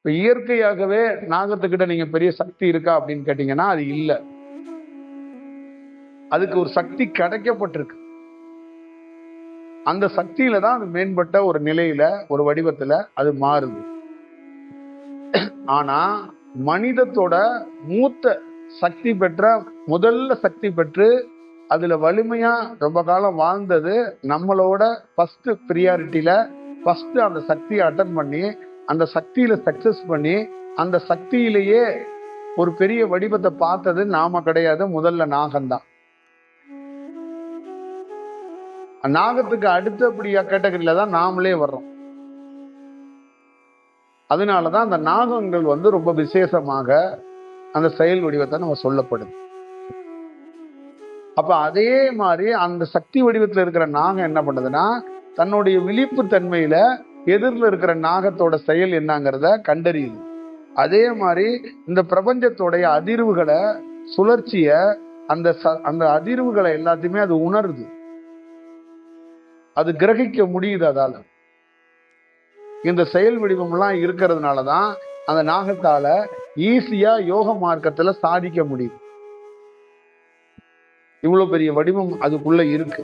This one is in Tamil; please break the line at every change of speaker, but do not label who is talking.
இப்ப இயற்கையாகவே நாகத்துக்கிட்ட நீங்க பெரிய சக்தி இருக்கா அப்படின்னு கேட்டீங்கன்னா அது இல்லை. அதுக்கு ஒரு சக்தி கிடைக்கப்பட்டிருக்கு. அந்த சக்தியில தான் அது மேம்பட்ட ஒரு நிலையில ஒரு வடிவத்துல அது மாறுது. ஆனா மனிதத்தோட மூத்த சக்தி பெற்ற முதல்ல சக்தி பெற்று அதுல வலிமையா ரொம்ப காலம் வாழ்ந்தது நம்மளோட ஃபர்ஸ்ட் ப்ரியாரிட்டியில ஃபர்ஸ்ட் அந்த சக்தியை அட்டன் பண்ணி அந்த சக்தியில சக்சஸ் பண்ணி அந்த சக்தியிலேயே ஒரு பெரிய வடிவத்தை பார்த்தது நாம கிடையாது, முதல்ல நாகம்தான். நாகத்துக்கு அடுத்தபடியா கேட்டகரியில தான் நாமளே வர்றோம். அதனாலதான் அந்த நாகங்கள் ரொம்ப விசேஷமாக அந்த செயல் வடிவத்தை நம்ம சொல்லப்படுது. அப்ப அதே மாதிரி அந்த சக்தி வடிவத்துல இருக்கிற நாகம் என்ன பண்ணுதுன்னா தன்னுடைய விழிப்பு தன்மையில எதிரில் இருக்கிற நாகத்தோட செயல் என்னங்கிறத கண்டறியுது. அதே மாதிரி இந்த பிரபஞ்சத்தோடைய அதிர்வுகளை சுழற்சிய அந்த அதிர்வுகளை எல்லாத்தையுமே அது உணருது, அது கிரகிக்க முடியுது. அதால இந்த செயல் வடிவம் எல்லாம் இருக்கிறதுனாலதான் அந்த நாகத்தால ஈஸியா யோக மார்க்கத்துல சாதிக்க முடியுது. இவ்வளவு பெரிய வடிவம் அதுக்குள்ள இருக்கு.